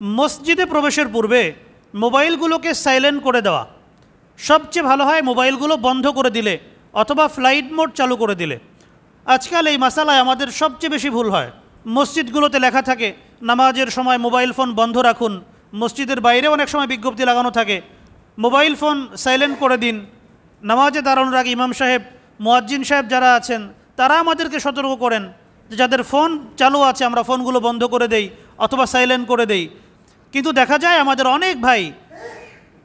মসজিদে প্রবেশের পূর্বে মোবাইলগুলোকে সাইলেন্ট করে দেওয়া সবচেয়ে ভালো হয়। মোবাইলগুলো বন্ধ করে দিলে অথবা ফ্লাইট মোড চালু করে দিলে। আজকাল এই মাসালায় আমাদের সবচেয়ে বেশি ভুল হয়। মসজিদগুলোতে লেখা থাকে নামাজের সময় মোবাইল ফোন বন্ধ রাখুন। মসজিদের বাইরে অনেক সময় বিজ্ঞপ্তি লাগানো থাকে মোবাইল ফোন সাইলেন্ট করে দিন। নামাজে দাঁড়ানোর আগে ইমাম সাহেব, মুয়াজ্জিন সাহেব যারা আছেন তারা আমাদেরকে সতর্ক করেন যে যাদের ফোন চালু আছে আমরা ফোনগুলো বন্ধ করে দেই অথবা সাইলেন্ট করে দেই। কিন্তু দেখা যায় আমাদের অনেক ভাই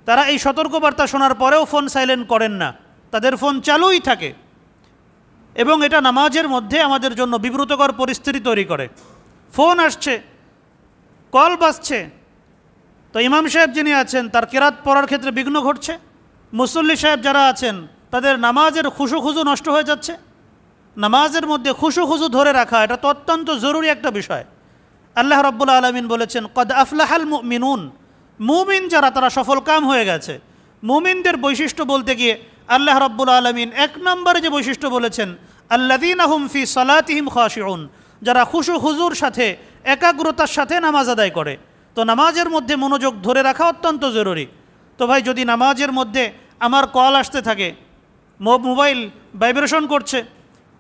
তারা এই সতর্কবার্তা শোনার পরেও ফোন সাইলেন্ট করেন না, তাদের ফোন চালুই থাকে এবং এটা নামাজের মধ্যে আমাদের জন্য বিব্রতকর পরিস্থিতি তৈরি করে। ফোন আসছে, কল বাজছে, তো ইমাম সাহেব যিনি আছেন তার কেরাত পড়ার ক্ষেত্রে বিঘ্ন ঘটছে। মুসল্লি সাহেব যারা আছেন তাদের নামাজের খুশু খুজু নষ্ট হয়ে যাচ্ছে। নামাজের মধ্যে খুশু খুজু ধরে রাখা এটা তো অত্যন্ত জরুরি একটা বিষয়। আল্লাহ রাব্বুল আলামিন বলেছেন কদ আফলাহাল মুমিনুন, মুমিন যারা তারা সফলকাম হয়ে গেছে। মুমিনদের বৈশিষ্ট্য বলতে গিয়ে আল্লাহ রাব্বুল আলামিন এক নম্বরে যে বৈশিষ্ট্য বলেছেন আল্লাযীনা হুম ফি সালাতিহিম খাশিউন, যারা খুশু খুজুর সাথে একাগ্রতার সাথে নামাজ আদায় করে। তো নামাজের মধ্যে মনোযোগ ধরে রাখা অত্যন্ত জরুরি। তো ভাই যদি নামাজের মধ্যে আমার কল আসতে থাকে, মোবাইল ভাইব্রেশন করছে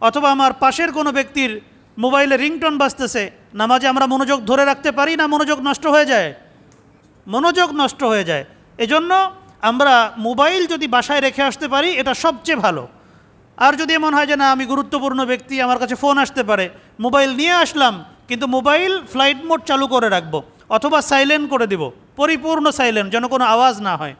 অথবা আমার পাশের কোনো ব্যক্তির মোবাইলে রিংটোন বাজতেছে, নামাজে আমরা মনোযোগ ধরে রাখতে পারি না মনোযোগ নষ্ট হয়ে যায়? মনোযোগ নষ্ট হয়ে যায়। এজন্য আমরা মোবাইল যদি বাসায় রেখে আসতে পারি এটা সবচেয়ে ভালো। আর যদি এমন হয় যে না আমি গুরুত্বপূর্ণ ব্যক্তি, আমার কাছে ফোন আসতে পারে, মোবাইল নিয়ে আসলাম কিন্তু মোবাইল ফ্লাইট মোড চালু করে রাখবো অথবা সাইলেন্ট করে দিব, পরিপূর্ণ সাইলেন্ট, যেন কোনো আওয়াজ না হয়।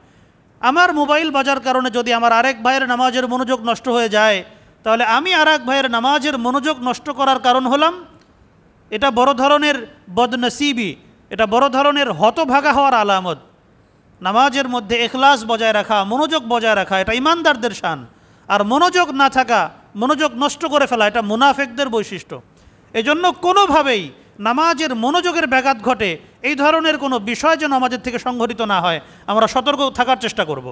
আমার মোবাইল বাজার কারণে যদি আমার আরেক ভাইয়ের নামাজের মনোযোগ নষ্ট হয়ে যায় তাহলে আমি আরেক ভাইয়ের নামাজের মনোযোগ নষ্ট করার কারণ হলাম। এটা বড় ধরনের বদনসিবি, এটা বড় ধরনের হতভাগা হওয়ার আলামত। নামাজের মধ্যে ইখলাস বজায় রাখা, মনোযোগ বজায় রাখা এটা ইমানদারদের শান। আর মনোযোগ না থাকা, মনোযোগ নষ্ট করে ফেলা এটা মুনাফিকদের বৈশিষ্ট্য। এজন্য কোনোভাবেই নামাজের মনোযোগের ব্যাঘাত ঘটে এই ধরনের কোনো বিষয় যেন আমাদের থেকে সংঘটিত না হয়, আমরা সতর্ক থাকার চেষ্টা করব।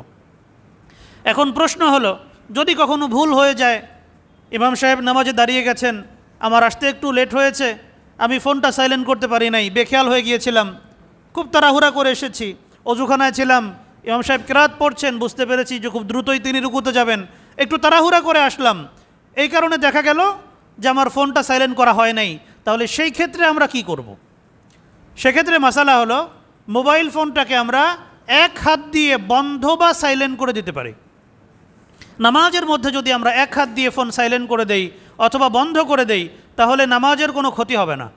এখন প্রশ্ন হলো, যদি কখনো ভুল হয়ে যায়, ইমাম সাহেব নামাজে দাঁড়িয়ে গেছেন, আমার আসতে একটু লেট হয়েছে, আমি ফোনটা সাইলেন্ট করতে পারি নাই, বেখেয়াল হয়ে গিয়েছিলাম, খুব তাড়াহুড়া করে এসেছি, অজুখানায় ছিলাম, ইমাম সাহেব কেরাত পড়ছেন, বুঝতে পেরেছি যে খুব দ্রুতই তিনি রুকুতে যাবেন, একটু তাড়াহুড়া করে আসলাম, এই কারণে দেখা গেল যে আমার ফোনটা সাইলেন্ট করা হয় নাই। তাহলে সেই ক্ষেত্রে আমরা কি করব? সেক্ষেত্রে মাসালা হলো মোবাইল ফোনটাকে আমরা এক হাত দিয়ে বন্ধ বা সাইলেন্ট করে দিতে পারি। নামাজের মধ্যে যদি আমরা এক হাত দিয়ে ফোন সাইলেন্ট করে দেই অথবা বন্ধ করে দেই তাহলে নামাজের কোনো ক্ষতি হবে না।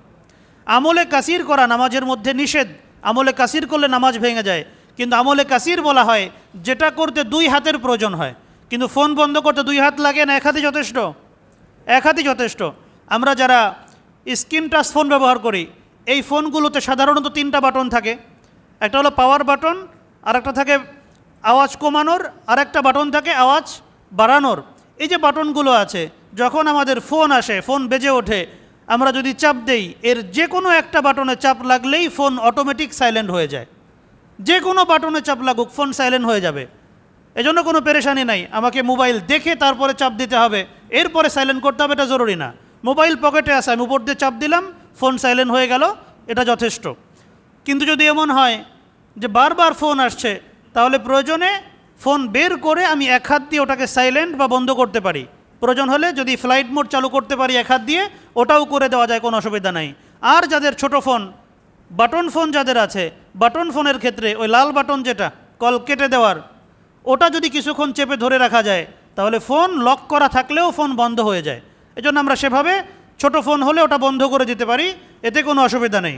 আমলে কাসির করা নামাজের মধ্যে নিষেধ। আমলে কাসির করলে নামাজ ভেঙে যায়, কিন্তু আমলে কাসির বলা হয় যেটা করতে দুই হাতের প্রয়োজন হয়। কিন্তু ফোন বন্ধ করতে দুই হাত লাগে না, এক হাতই যথেষ্ট, এক হাতই যথেষ্ট। আমরা যারা স্ক্রিন টাচ ফোন ব্যবহার করি এই ফোনগুলোতে সাধারণত তিনটা বাটন থাকে। একটা হলো পাওয়ার বাটন, আর একটা থাকে আওয়াজ কমানোর, আর একটা বাটন থাকে আওয়াজ বাড়ানোর। এই যে বাটনগুলো আছে, যখন আমাদের ফোন আসে, ফোন বেজে ওঠে, আমরা যদি চাপ দেই এর যে কোনো একটা বাটনে চাপ লাগলেই ফোন অটোমেটিক সাইলেন্ট হয়ে যায়। যে কোনো বাটনে চাপ লাগুক ফোন সাইলেন্ট হয়ে যাবে। এজন্য কোনো পেরেশানি নাই, আমাকে মোবাইল দেখে তারপরে চাপ দিতে হবে, এরপরে সাইলেন্ট করতে হবে এটা জরুরি না। মোবাইল পকেটে আসে, আমি উপর দিয়ে চাপ দিলাম, ফোন সাইলেন্ট হয়ে গেল, এটা যথেষ্ট। কিন্তু যদি এমন হয় যে বারবার ফোন আসছে তাহলে প্রয়োজনে ফোন বের করে আমি এক হাত দিয়ে ওটাকে সাইলেন্ট বা বন্ধ করতে পারি। প্রয়োজন হলে যদি ফ্লাইট মোড চালু করতে পারি এক হাত দিয়ে, ওটাও করে দেওয়া যায়, কোনো অসুবিধা নাই। আর যাদের ছোট ফোন, বাটন ফোন যাদের আছে, বাটন ফোনের ক্ষেত্রে ওই লাল বাটন যেটা কল কেটে দেওয়ার, ওটা যদি কিছুক্ষণ চেপে ধরে রাখা যায় তাহলে ফোন লক করা থাকলেও ফোন বন্ধ হয়ে যায়। এজন্য আমরা সেভাবে ছোট ফোন হলে ওটা বন্ধ করে দিতে পারি, এতে কোনো অসুবিধা নেই।